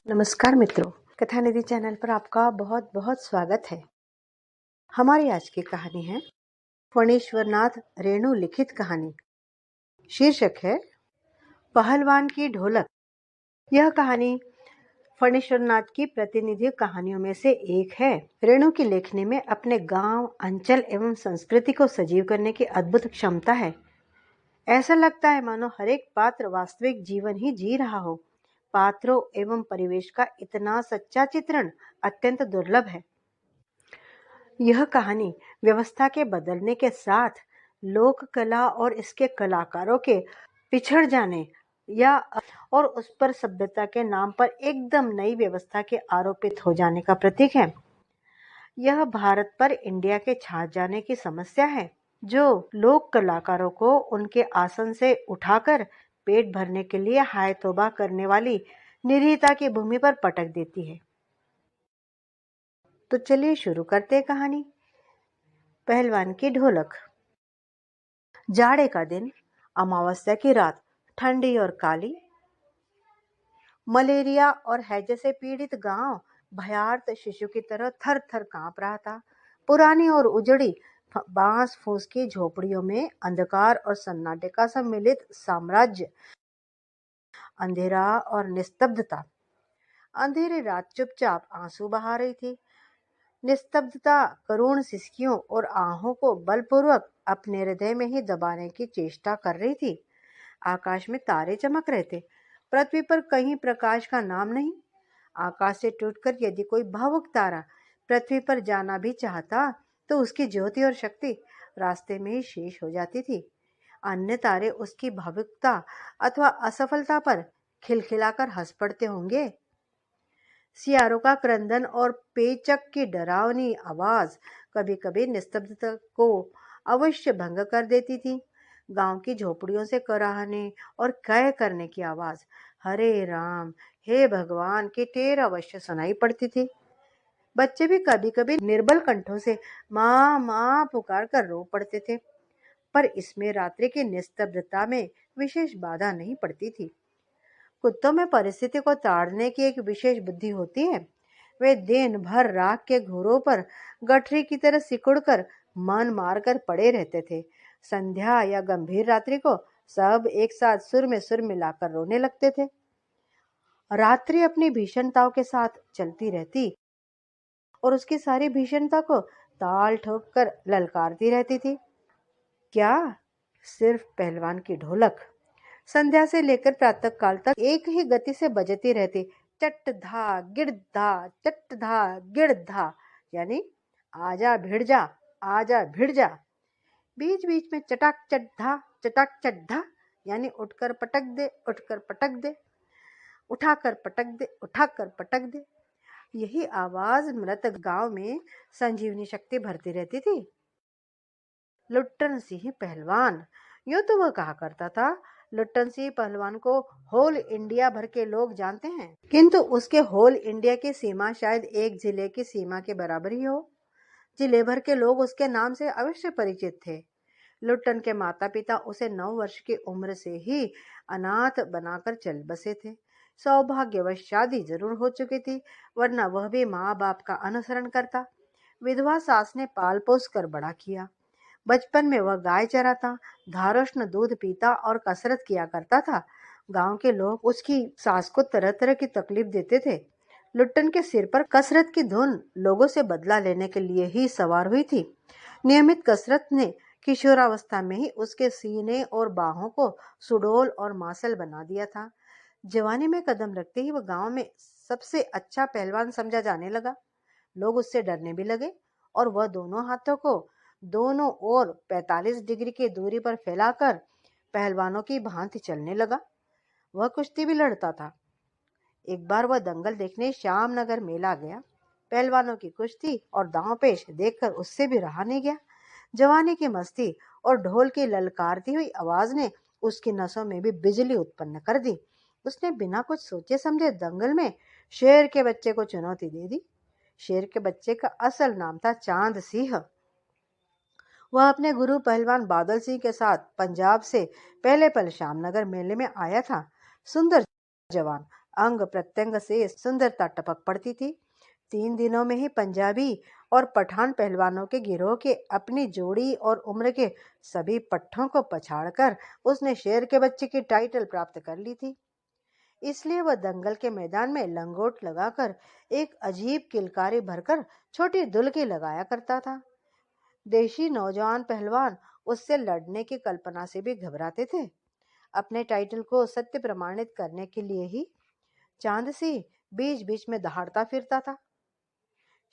नमस्कार मित्रों, कथा निधि चैनल पर आपका बहुत बहुत स्वागत है। हमारी आज की कहानी है फणीश्वरनाथ रेणु लिखित कहानी। शीर्षक है पहलवान की ढोलक। यह कहानी फणीश्वरनाथ की प्रतिनिधि कहानियों में से एक है। रेणु की लेखनी में अपने गांव, अंचल एवं संस्कृति को सजीव करने की अद्भुत क्षमता है। ऐसा लगता है मानो हर एक पात्र वास्तविक जीवन ही जी रहा हो। पात्रों एवं परिवेश का इतना सच्चा चित्रण अत्यंत दुर्लभ है। यह कहानी व्यवस्था के बदलने के साथ लोक कला और इसके कलाकारों के पिछड़ जाने या और उस पर सभ्यता के नाम पर एकदम नई व्यवस्था के आरोपित हो जाने का प्रतीक है। यह भारत पर इंडिया के छा जाने की समस्या है, जो लोक कलाकारों को उनके आसन से उठाकर पेट भरने के लिए हाय तौबा करने वाली निरीहता की भूमि पर पटक देती है। तो चलिए शुरू करते हैं कहानी। पहलवान की ढोलक। जाड़े का दिन, अमावस्या की रात, ठंडी और काली। मलेरिया और हैजे से पीड़ित गांव भयार्त शिशु की तरह थर थर कांप रहा था। पुरानी और उजड़ी बांस फूस की झोपड़ियों में अंधकार और सन्नाटे का सम्मिलित साम्राज्य। अंधेरा और निस्तब्धता। अंधेरी रात चुपचाप आंसू बहा रही थी। निस्तब्धता करुण सिसकियों और आहों को बलपूर्वक अपने हृदय में ही दबाने की चेष्टा कर रही थी। आकाश में तारे चमक रहे थे। पृथ्वी पर कहीं प्रकाश का नाम नहीं। आकाश से टूटकर यदि कोई भावुक तारा पृथ्वी पर जाना भी चाहता तो उसकी ज्योति और शक्ति रास्ते में ही शेष हो जाती थी। अन्य तारे उसकी भावुकता अथवा असफलता पर खिलखिलाकर हंस पड़ते होंगे। सियारों का क्रंदन और पेचक की डरावनी आवाज कभी कभी निस्तब्धता को अवश्य भंग कर देती थी। गांव की झोपड़ियों से कराहने और कह करने की आवाज हरे राम, हे भगवान की टेर अवश्य सुनाई पड़ती थी। बच्चे भी कभी कभी निर्बल कंठों से माँ माँ पुकार कर रो पड़ते थे। पर इसमें रात्रि की निस्तब्धता में विशेष बाधा नहीं पड़ती थी। कुत्तों में परिस्थिति को ताड़ने की एक विशेष बुद्धि होती है। वे दिन भर राख के घूरों पर गठरी की तरह सिकुड़कर मन मारकर पड़े रहते थे। संध्या या गंभीर रात्रि को सब एक साथ सुर में सुर मिलाकर रोने लगते थे। रात्रि अपनी भीषणताओं के साथ चलती रहती और उसकी सारी भीषणता को ताल ठोक कर ललकारती रहती थी। क्या? सिर्फ पहलवान की ढोलक। संध्या से लेकर प्रातः काल तक एक ही गति से बजती रहती। चट धा गिड़ धा, चट धा गिड़ धा, यानी आजा भिड़ जा, आजा भिड़ जा। बीच बीच में चटाक चट धा, यानी उठकर पटक दे, उठकर पटक दे, उठाकर पटक दे, उठाकर पटक दे। यही आवाज मृतक गांव में संजीवनी शक्ति भरती रहती थी। लुट्टन सिंह पहलवान, यूं तो वह कहा करता था। लुट्टन सिंह पहलवान को होल इंडिया भर के लोग जानते हैं, किंतु उसके होल इंडिया की सीमा शायद एक जिले की सीमा के बराबर ही हो। जिले भर के लोग उसके नाम से अवश्य परिचित थे। लुट्टन के माता पिता उसे 9 वर्ष की उम्र से ही अनाथ बनाकर चल बसे थे। सौभाग्यवश शादी जरूर हो चुकी थी, वरना वह भी माँ बाप का अनुसरण करता। विधवा सास ने पाल पोस कर बड़ा किया। बचपन में वह गाय चराता, धारोष्ण दूध पीता और कसरत किया करता था। गांव के लोग उसकी सास को तरह तरह की तकलीफ देते थे। लुट्टन के सिर पर कसरत की धुन लोगों से बदला लेने के लिए ही सवार हुई थी। नियमित कसरत ने किशोरावस्था में ही उसके सीने और बाहों को सुडौल और मांसल बना दिया था। जवानी में कदम रखते ही वह गांव में सबसे अच्छा पहलवान समझा जाने लगा। लोग उससे डरने भी लगे और वह दोनों हाथों को दोनों ओर 45 डिग्री की दूरी पर फैलाकर पहलवानों की भांति चलने लगा। वह कुश्ती भी लड़ता था। एक बार वह दंगल देखने श्याम नगर मेला गया। पहलवानों की कुश्ती और दांव पेश देखकर उससे भी रहा नहीं गया। जवानी की मस्ती और ढोल की ललकारती हुई आवाज ने उसकी नसों में भी बिजली उत्पन्न कर दी। उसने बिना कुछ सोचे समझे दंगल में शेर के बच्चे को चुनौती दे दी। शेर के बच्चे का असल नाम था चांद सिंह। वह अपने गुरु पहलवान बादल सिंह के साथ पंजाब से पहले पल श्यामनगर मेले में आया था। सुंदर जवान, अंग प्रत्यंग से सुंदरता टपक पड़ती थी। 3 दिनों में ही पंजाबी और पठान पहलवानों के गिरोह के अपनी जोड़ी और उम्र के सभी पट्टों को पछाड़कर उसने शेर के बच्चे की टाइटल प्राप्त कर ली थी। इसलिए वह दंगल के मैदान में लंगोट लगाकर एक अजीब किलकारी भरकर छोटी दुल्की लगाया करता था। देशी नौजवान पहलवान उससे लड़ने की कल्पना से भी घबराते थे। अपने टाइटल को सत्य प्रमाणित करने के लिए ही चांद सिंह बीच बीच में दहाड़ता फिरता था।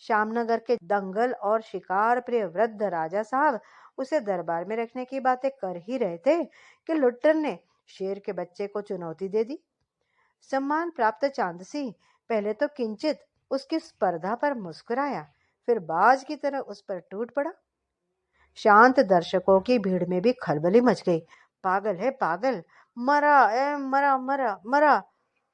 श्यामनगर के दंगल और शिकार प्रिय वृद्ध राजा साहब उसे दरबार में रखने की बातें कर ही रहे थे कि लुट्टन ने शेर के बच्चे को चुनौती दे दी। सम्मान प्राप्त चांद सिंह पहले तो किंचित उसकी स्पर्धा पर मुस्कुराया, फिर बाज की तरह उस पर टूट पड़ा। शांत दर्शकों की भीड़ में भी खलबली मच गई। पागल है पागल, मरा मरा मरा मरा।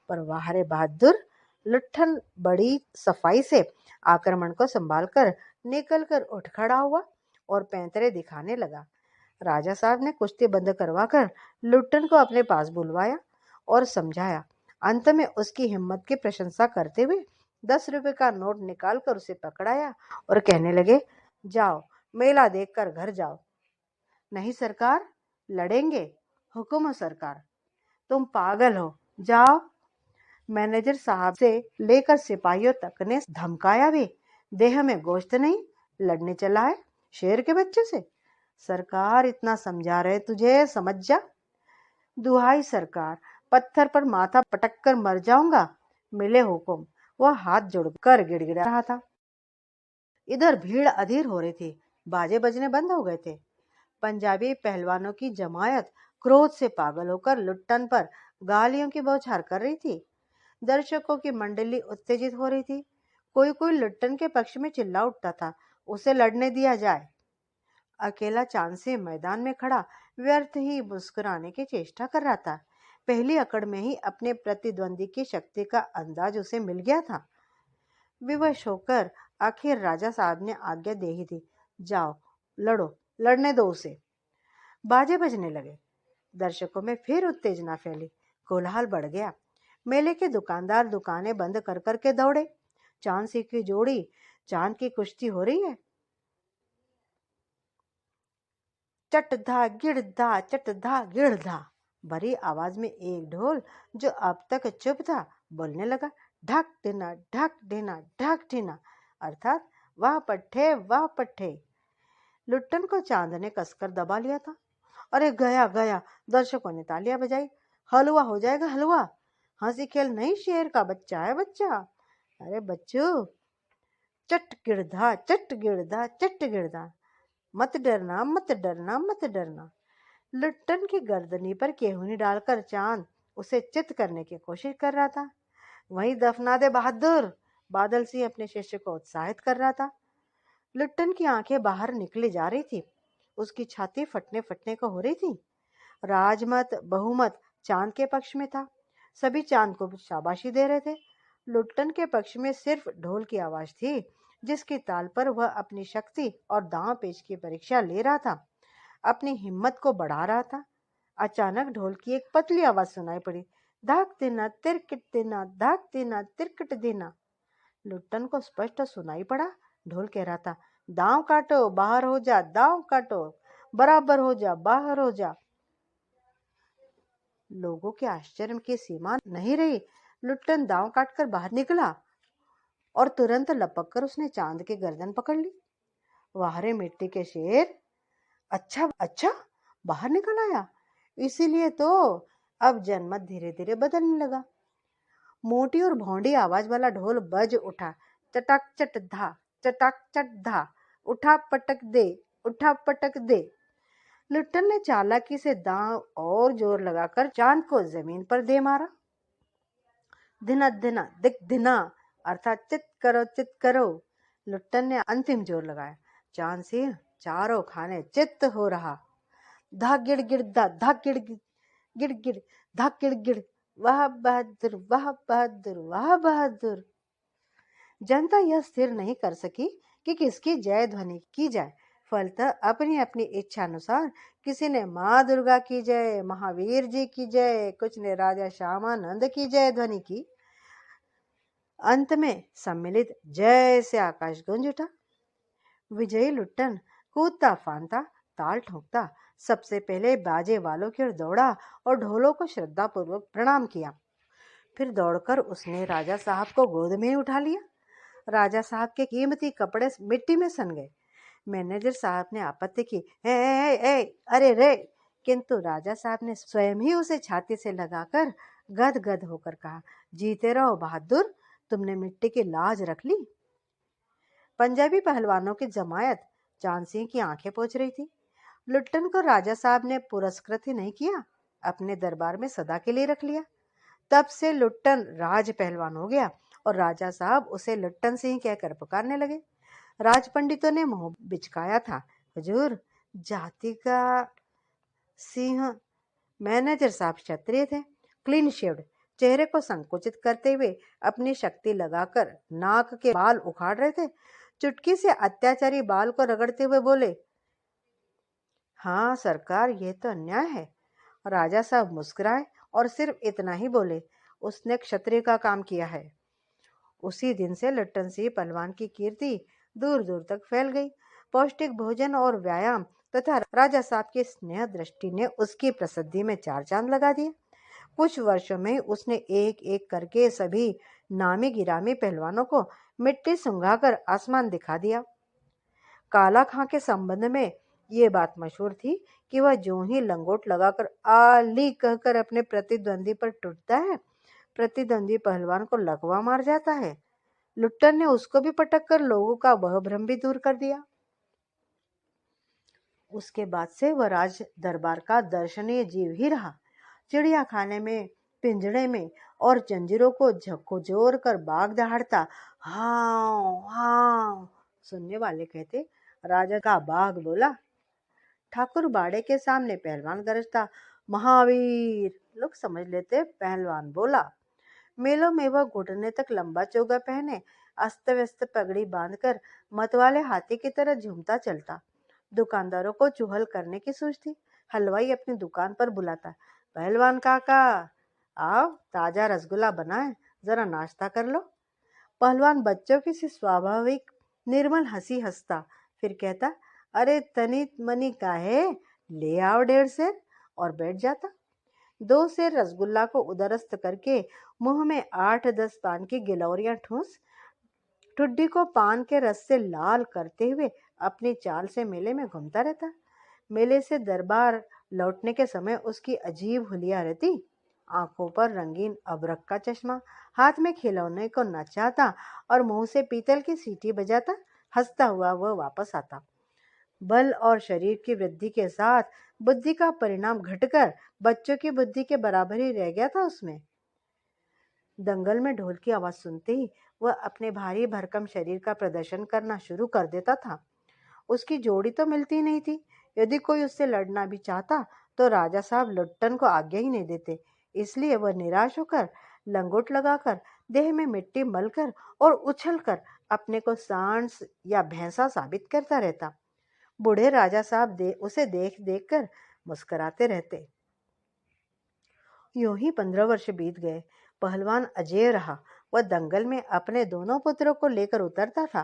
पर वाह रे बहादुर, लुट्ठन बड़ी सफाई से आक्रमण को संभालकर निकल कर उठ खड़ा हुआ और पैंतरे दिखाने लगा। राजा साहब ने कुश्ती बंद करवाकर लुट्टन को अपने पास बुलवाया और समझाया। अंत में उसकी हिम्मत की प्रशंसा करते हुए 10 रुपए का नोट निकालकर उसे पकड़ाया और कहने लगे, जाओ मेला देखकर घर जाओ। नहीं सरकार, लड़ेंगे। हुक्म हो सरकार। तुम पागल हो, जाओ। मैनेजर साहब से लेकर सिपाहियों तक ने धमकाया भी। देह में गोश्त नहीं, लड़ने चला है शेर के बच्चे से। सरकार इतना समझा रहे तुझे, समझ जा। दुहाई सरकार, पत्थर पर माथा पटक कर मर जाऊंगा, मिले हुक्म। वह हाथ जोड़कर गिड़गिड़ा रहा था। इधर भीड़ अधीर हो रही थी, बाजे बजने बंद हो गए थे। पंजाबी पहलवानों की जमायत क्रोध से पागल होकर लुट्टन पर गालियों की बौछार कर रही थी। दर्शकों की मंडली उत्तेजित हो रही थी। कोई कोई लुट्टन के पक्ष में चिल्ला उठता था, उसे लड़ने दिया जाए। अकेला चांद से मैदान में खड़ा व्यर्थ ही मुस्कुराने की चेष्टा कर रहा था। पहली अकड़ में ही अपने प्रतिद्वंदी की शक्ति का अंदाज उसे मिल गया था। विवश होकर आखिर राजा साहब ने आज्ञा दे ही दी, जाओ लड़ो, लड़ने दो उसे। बाजे बजने लगे। दर्शकों में फिर उत्तेजना फैली, कोलाहल बढ़ गया। मेले के दुकानदार दुकानें बंद कर करके दौड़े। चांद सिंह की जोड़ी चांद की कुश्ती हो रही है। चटधा गिड़धा चटधा गिड़धा भरी आवाज में एक ढोल जो अब तक चुप था बोलने लगा, ढक ढिना ढक ढिना ढक ढिना, अर्थात वाह पट्टे वाह पट्टे। लुट्टन को चांद ने कसकर दबा लिया था। अरे गया गया, दर्शकों ने तालियां बजाई। हलवा हो जाएगा हलवा, हंसी खेल नहीं, शेर का बच्चा है बच्चा। अरे बच्चू, चट गिड़धा चट गिड़धा चट गिड़धा, मत डरना मत डरना मत डरना। लुट्टन की गर्दनी पर केहूनी डालकर चांद उसे चित करने की कोशिश कर रहा था। वहीं दफना दे बहादुर, बादल सिंह अपने शिष्य को उत्साहित कर रहा था। लुट्टन की आंखें बाहर निकली जा रही थी, उसकी छाती फटने फटने को हो रही थी। राजमत बहुमत चांद के पक्ष में था। सभी चांद को शाबाशी दे रहे थे। लुट्टन के पक्ष में सिर्फ ढोल की आवाज थी, जिसकी ताल पर वह अपनी शक्ति और दांव पेच की परीक्षा ले रहा था, अपनी हिम्मत को बढ़ा रहा था। अचानक ढोल की एक पतली आवाज सुनाई पड़ी, धाक देना तिरकट देना, धाक देना तिरकट देना। लुट्टन को स्पष्ट सुनाई पड़ा, ढोल कह रहा था, दांव काटो बाहर हो जा, दांव काटो बराबर हो जा, बाहर हो जा। लोगों के आश्चर्य की सीमा नहीं रही। लुट्टन दांव काटकर बाहर निकला और तुरंत लपक कर उसने चांद की गर्दन पकड़ ली। वाह रे मिट्टी के शेर, अच्छा अच्छा, बाहर निकल आया। इसीलिए तो अब जनमत धीरे धीरे बदलने लगा। मोटी और भौंडी आवाज वाला ढोल बज उठा, चटाक चट धा चटाक चट धा, उठा पटक दे, उठा पटक दे। लुट्टन ने चालाकी से दांव और जोर लगाकर चांद को जमीन पर दे मारा। धिना धिना दिक धिना, अर्थात चित करो। लुट्टन ने अंतिम जोर लगाया। चांद सिंह चारों खाने चित्त हो रहा। धा गिड़ गिड़ धा धा गिड़ गिड़ गिड़ धा गिड़ गिड़, वाह बहादुर वाह बहादुर वाह बहादुर। जनता यह स्थिर नहीं कर सकी कि किसकी जय ध्वनि की जाए। फलतः अपनी अपनी इच्छा अनुसार किसी ने माँ दुर्गा की जय, महावीर जी की जय, कुछ ने राजा श्यामानंद की जय ध्वनि की। अंत में सम्मिलित जय से आकाश गूंज उठा। विजयी लुट्टन कूदता फांदता, ताल ठोंकता सबसे पहले बाजे वालों की ओर दौड़ा और ढोलों को श्रद्धापूर्वक प्रणाम किया। फिर दौड़कर उसने राजा साहब को गोद में उठा लिया। राजा साहब के कीमती कपड़े मिट्टी में सन गए। मैनेजर साहब ने आपत्ति की, अरे रे, किंतु राजा साहब ने स्वयं ही उसे छाती से लगाकर गदगद होकर कहा, जीते रहो बहादुर, तुमने मिट्टी की लाज रख ली। पंजाबी पहलवानों की जमायत चांद सिंह की आंखें पोंछ रही थी। लुट्टन को राजा साहब ने पुरस्कृत ही नहीं किया, अपने दरबार में सदा के लिए रख लिया। तब से लुट्टन राज पहलवान हो गया और राजा साहब उसे लुट्टन सिंह कहकर पुकारने लगे। राज पंडितों ने मुंह बिचकाया था, हुजूर, जाति का सिंह। मैनेजर साहब क्षत्रिय थे, क्लीन शेव्ड, चेहरे को संकुचित करते हुए अपनी शक्ति लगाकर नाक के बाल उखाड़ रहे थे। चुटकी से अत्याचारी बाल को रगड़ते हुए बोले, हाँ सरकार, ये तो अन्याय है। राजा साहब मुस्कुराए और सिर्फ इतना ही बोले, उसने क्षत्रिय का काम किया है। उसी दिन से लट्टन सिंह पहलवान की कीर्ति दूर दूर तक फैल गई। पौष्टिक भोजन और व्यायाम तथा राजा साहब की स्नेह दृष्टि ने उसकी प्रसिद्धि में चार चांद लगा दिए। कुछ वर्षों में उसने एक एक करके सभी नामी गिरामी पहलवानों को मिट्टी सुंघाकर आसमान दिखा दिया। काला खां के संबंध में ये बात मशहूर थी कि वह जो ही लंगोट लगाकर आली कहकर अपने प्रतिद्वंदी पर टूटता है, प्रतिद्वंदी पहलवान को लकवा मार जाता है। लुट्टन ने उसको भी पटक कर लोगों का वह भ्रम भी दूर कर दिया। उसके बाद से वह राज दरबार का दर्शनीय जीव ही रहा। चिड़िया खाने में, पिंजड़े में और जंजीरों को झकझोर कर बाघ दहाड़ता, हाँ हाँ, सुनने वाले कहते, राजा का बाघ बोला। ठाकुर बाड़े के सामने पहलवान गरजता, महावीर, लोग समझ लेते पहलवान बोला। मेलों में वह घुटने तक लंबा चोगा पहने, अस्त व्यस्त पगड़ी बांधकर मतवाले हाथी की तरह झूमता चलता। दुकानदारों को चुहल करने की सूझ थी। हलवाई अपनी दुकान पर बुलाता, पहलवान काका, आओ, ताजा रसगुल्ला बना है, जरा नाश्ता कर लो। पहलवान बच्चों की सी स्वाभाविक निर्मल हंसी हंसता, फिर कहता, अरे तनी मनी का है, ले आओ 1.5 सेर, और बैठ जाता। 2 सेर रसगुल्ला को उदरस्त करके मुंह में 8-10 पान की गिलौरियां ठूस, ठुड्डी को पान के रस से लाल करते हुए अपनी चाल से मेले में घूमता रहता। मेले से दरबार लौटने के समय उसकी अजीब हुलिया रहती। आंखों पर रंगीन अबरक का चश्मा, हाथ में खिलौने को नचाता और मुंह से पीतल की सीटी बजाता हंसता हुआ वह वापस आता। बल और शरीर की वृद्धि के साथ बुद्धि का परिणाम घटकर बच्चों की बुद्धि के बराबर ही रह गया था उसमें। दंगल में ढोल की आवाज सुनते ही वह अपने भारी भरकम शरीर का प्रदर्शन करना शुरू कर देता था। उसकी जोड़ी तो मिलती नहीं थी। यदि कोई उससे लड़ना भी चाहता तो राजा साहब लुट्टन को आज्ञा ही नहीं देते। इसलिए वह निराश होकर लंगोट लगाकर देह में मिट्टी मलकर और उछलकर अपने को सांड या भैंसा साबित करता रहता। बूढ़े राजा साहब उसे देख देख कर मुस्कुराते रहते। यूं ही 15 वर्ष बीत गए। पहलवान अजेय रहा। वह दंगल में अपने दोनों पुत्रों को लेकर उतरता था।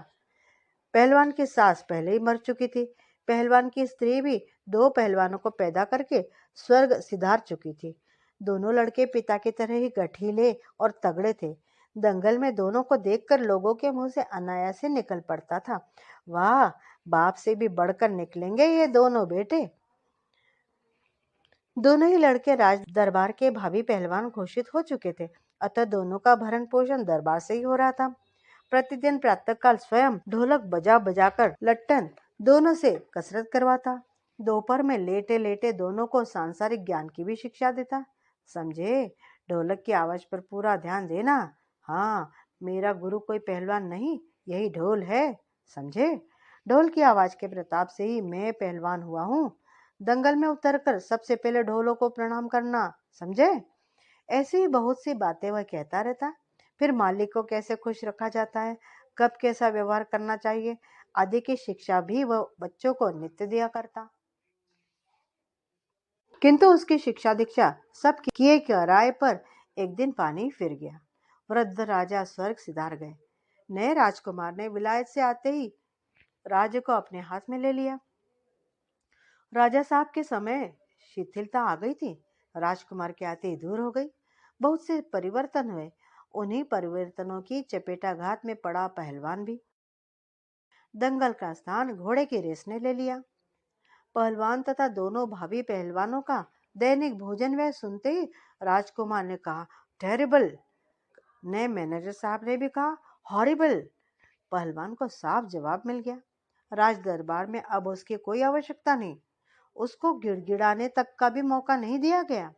पहलवान की सास पहले ही मर चुकी थी। पहलवान की स्त्री भी 2 पहलवानों को पैदा करके स्वर्ग सिधार चुकी थी। दोनों लड़के पिता की तरह ही गठीले और तगड़े थे। दंगल में दोनों को देखकर लोगों के मुंह से अनायास ही निकल पड़ता था, वाह, बाप से भी बढ़कर निकलेंगे ये दोनों बेटे। दोनों ही लड़के राज दरबार के भावी पहलवान घोषित हो चुके थे, अतः दोनों का भरण पोषण दरबार से ही हो रहा था। प्रतिदिन प्रातःकाल स्वयं ढोलक बजा बजाकर लट्टन दोनों से कसरत करवाता। दोपहर में लेटे लेटे दोनों को सांसारिक ज्ञान की भी शिक्षा देता। समझे, ढोलक की आवाज पर पूरा ध्यान देना। हाँ, मेरा गुरु कोई पहलवान नहीं, यही ढोल है, समझे। ढोल की आवाज के प्रताप से ही मैं पहलवान हुआ हूँ। दंगल में उतरकर सबसे पहले ढोलों को प्रणाम करना, समझे। ऐसी ही बहुत सी बातें वह कहता रहता। फिर मालिक को कैसे खुश रखा जाता है, कब कैसा व्यवहार करना चाहिए आदि की शिक्षा भी वह बच्चों को नित्य दिया करता। किंतु उसकी शिक्षा दीक्षा सब किए कराए पर एक दिन पानी फिर गया। वृद्ध राजा स्वर्ग सिधार गए। नए राजकुमार ने विलायत से आते ही राज्य को अपने हाथ में ले लिया। राजा साहब के समय शिथिलता आ गई थी, राजकुमार के आते ही दूर हो गई। बहुत से परिवर्तन हुए। उन्हीं परिवर्तनों की चपेटाघात में पड़ा पहलवान भी। दंगल का स्थान घोड़े की रेस ने ले लिया। पहलवान तथा दोनों भावी पहलवानों का दैनिक भोजन व्यय सुनते ही राजकुमार ने कहा, टेरिबल। नए मैनेजर साहब ने भी कहा, हॉरिबल। पहलवान को साफ जवाब मिल गया। राज दरबार में अब उसकी कोई आवश्यकता नहीं। उसको गिड़गिड़ाने तक का भी मौका नहीं दिया गया।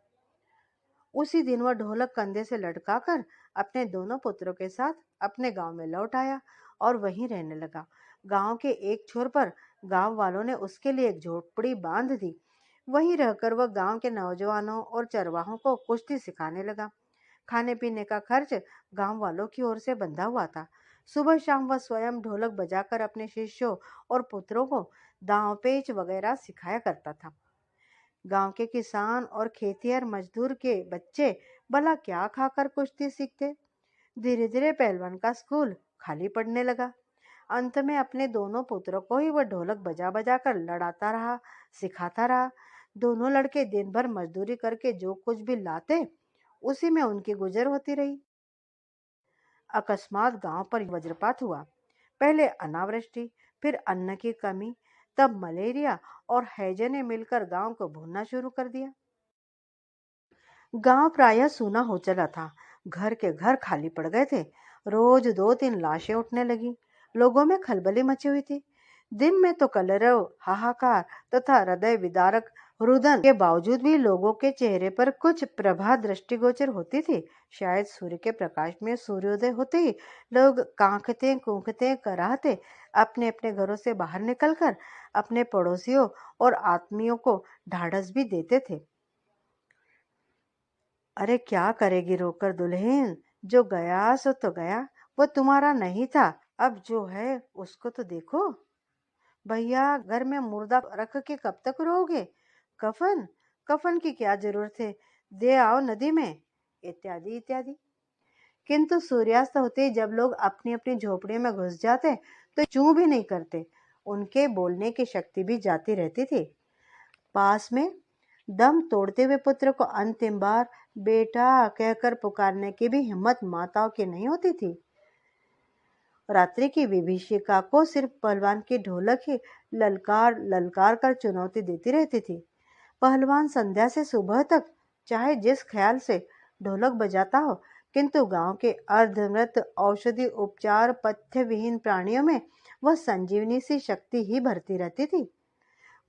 उसी दिन वह ढोलक कंधे से लटकाकर अपने दोनों पुत्रों के साथ अपने गांव में लौट आया और वहीं रहने लगा। गांव के एक छोर पर गांव वालों ने उसके लिए एक झोपड़ी बांध दी। वहीं रहकर वह गांव के नौजवानों और चरवाहों को कुश्ती सिखाने लगा। खाने पीने का खर्च गांव वालों की ओर से बंधा हुआ था। सुबह शाम वह स्वयं ढोलक बजाकर अपने शिष्यों और पुत्रों को दांव पेच वगैरह सिखाया करता था। गांव के किसान और खेतिहर मजदूर के बच्चे भला क्या खाकर कुश्ती सीखते। धीरे धीरे पहलवान का स्कूल खाली पड़ने लगा। अंत में अपने दोनों पुत्रों को ही वह ढोलक बजा बजा कर लड़ाता रहा, सिखाता रहा। दोनों लड़के दिन भर मजदूरी करके जो कुछ भी लाते उसी में उनकी गुजर होती रही। अकस्मात गांव पर वज्रपात हुआ। पहले अनावृष्टि, फिर अन्न की कमी, तब मलेरिया और हैजे ने मिलकर गांव को भूनना शुरू कर दिया। गांव प्रायः सूना हो चला था। घर के घर खाली पड़ गए थे। रोज 2-3 लाशें उठने लगी। लोगों में खलबली मची हुई थी। दिन में तो कलरव, हाहाकार तथा हृदय विदारक रुदन के बावजूद भी लोगों के चेहरे पर कुछ प्रभा दृष्टिगोचर होती थी। शायद सूर्य के प्रकाश में सूर्योदय होते ही लोग कांखते कूखते कराहते अपने अपने घरों से बाहर निकलकर अपने पड़ोसियों और आत्मियों को ढाढ़स भी देते थे। अरे क्या करेगी रोकर दुल्हन, जो गया सो तो गया, वो तुम्हारा नहीं था, अब जो है उसको तो देखो। भैया घर में मुर्दा रख के कब तक रहोगे? कफन कफन की क्या जरूरत है, दे आओ नदी में, इत्यादि इत्यादि। किंतु सूर्यास्त होते ही जब लोग अपनी अपनी झोपड़ियों में घुस जाते तो चूं भी नहीं करते। उनके बोलने की शक्ति भी जाती रहती थी। पास में दम तोड़ते हुए पुत्र को अंतिम बार बेटा कहकर पुकारने की भी हिम्मत माताओं की नहीं होती थी। रात्रि की विभीषिका को सिर्फ पहलवान की ढोलक ही ललकार ललकार कर चुनौती देती रहती थी। पहलवान संध्या से सुबह तक चाहे जिस ख्याल से ढोलक बजाता हो, किंतु गांव के अर्धमृत औषधि उपचार पथ्य विहीन प्राणियों में वह संजीवनी सी शक्ति ही भरती रहती थी।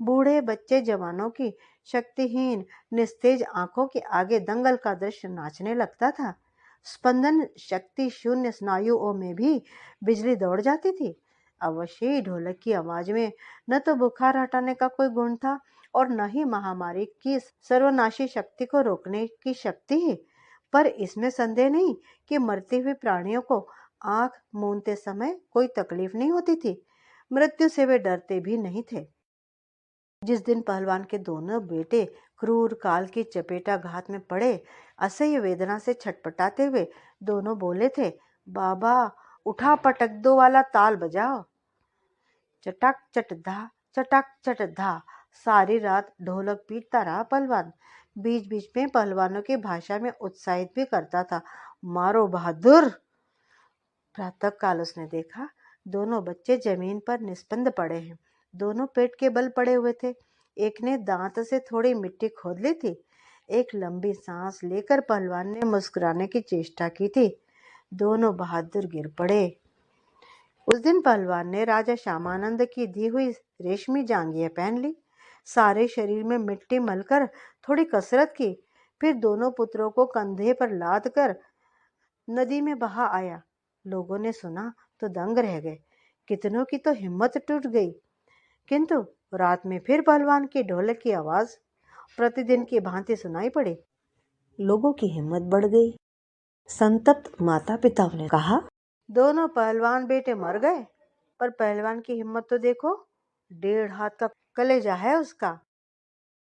बूढ़े बच्चे जवानों की शक्तिहीन निस्तेज आंखों के आगे दंगल का दृश्य नाचने लगता था। स्पंदन शक्ति शून्य स्नायुओं में भी बिजली दौड़ जाती थी। अवश्य ही ढोलक की आवाज में न तो बुखार हटाने का कोई गुण था और न ही महामारी की सर्वनाशी शक्ति को रोकने की शक्ति ही। पर इसमें संदेह नहीं कि मरते हुए प्राणियों को आंख मूंदते समय कोई तकलीफ नहीं होती थी। मृत्यु से वे डरते भी नहीं थे। जिस दिन पहलवान के दोनों बेटे क्रूर काल की चपेटाघात में पड़े, असह्य वेदना से छटपटाते हुए दोनों बोले थे, बाबा उठा पटक दो वाला ताल बजाओ। चटाक चटधा चटाक चटधा सारी रात ढोलक पीटता रहा पहलवान। बीच बीच में पहलवानों की भाषा में उत्साहित भी करता था, मारो बहादुर। प्रातः काल उसने देखा, दोनों बच्चे जमीन पर निस्पंद पड़े हैं। दोनों पेट के बल पड़े हुए थे। एक ने दांत से थोड़ी मिट्टी खोद ली थी। एक लंबी सांस लेकर पहलवान ने मुस्कुराने की चेष्टा की थी। दोनों बहादुर गिर पड़े। उस दिन पहलवान ने राजा श्यामानंद की दी हुई रेशमी जांघिया पहन ली। सारे शरीर में मिट्टी मलकर थोड़ी कसरत की। फिर दोनों पुत्रों को कंधे पर लाद कर नदी में बहा आया। लोगों ने सुना तो दंग रह गए। कितनों की तो हिम्मत टूट गई। किंतु रात में फिर पहलवान की ढोलक की आवाज प्रतिदिन की भांति सुनाई पड़ी। लोगों की हिम्मत बढ़ गई। संतप्त माता पिताओं ने कहा, दोनों पहलवान बेटे मर गए, पर पहलवान की हिम्मत तो देखो, 1.5 हाथ का कलेजा है उसका।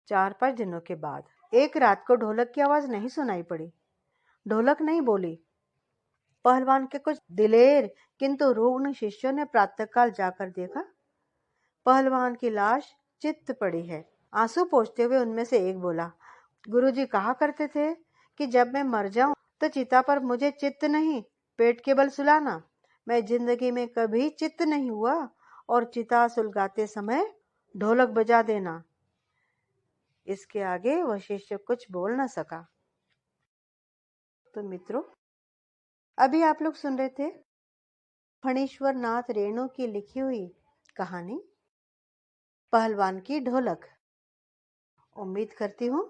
4-5 दिनों के बाद एक रात को ढोलक की आवाज नहीं सुनाई पड़ी। ढोलक नहीं बोली। पहलवान के कुछ दिलेर किंतु रुग्ण शिष्यों ने प्रातःकाल जाकर देखा, पहलवान की लाश चित्त पड़ी है। आंसू पोंछते हुए उनमें से एक बोला, गुरुजी कहा करते थे कि जब मैं मर जाऊं तो चिता पर मुझे चित्त नहीं, पेट के बल सुलाना। मैं जिंदगी में कभी चित्त नहीं हुआ और चिता सुलगाते समय ढोलक बजा देना। इसके आगे वह शिष्य कुछ बोल न सका। तो मित्रों, अभी आप लोग सुन रहे थे फणीश्वर नाथ रेणु की लिखी हुई कहानी पहलवान की ढोलक। उम्मीद करती हूँ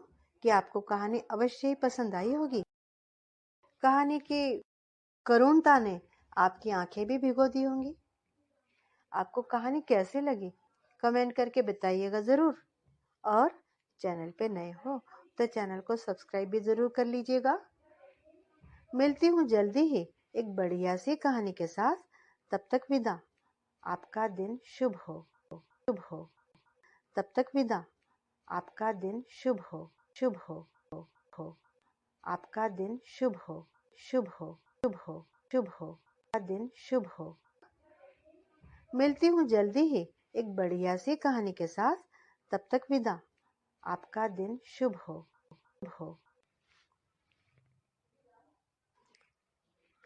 कि आपको कहानी अवश्य ही पसंद आई होगी। कहानी की करुणता ने आपकी आंखें भी भिगो दी होंगी। आपको कहानी कैसी लगी कमेंट करके बताइएगा जरूर। और चैनल पे नए हो तो चैनल को सब्सक्राइब भी जरूर कर लीजिएगा। मिलती हूँ जल्दी ही एक बढ़िया सी कहानी के साथ। तब तक विदा। आपका दिन शुभ हो, शुभ हो। तब तक विदा। आपका दिन शुभ हो, शुभ हो। आपका दिन शुभ हो, शुभ हो, शुभ हो, शुभ हो। आपका दिन शुभ हो। मिलती हूँ जल्दी ही एक बढ़िया सी कहानी के साथ। तब तक विदा। आपका दिन शुभ हो, शुभ हो।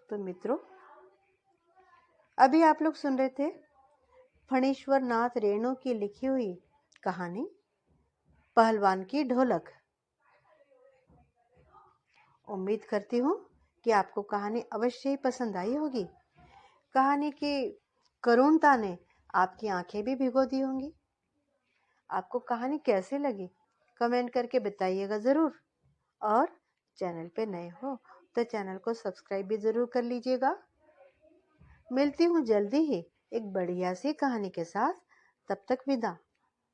तो मित्रों, अभी आप लोग सुन रहे थे फणीश्वर नाथ रेणु की लिखी हुई कहानी पहलवान की ढोलक। उम्मीद करती हूँ कि आपको कहानी अवश्य ही पसंद आई होगी। कहानी की करुणता ने आपकी आंखें भी भिगो दी होंगी। आपको कहानी कैसी लगी कमेंट करके बताइएगा जरूर। और चैनल पे नए हो तो चैनल को सब्सक्राइब भी जरूर कर लीजिएगा। मिलती हूँ जल्दी ही एक बढ़िया सी कहानी के साथ। तब तक विदा।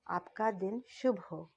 आपका दिन शुभ हो।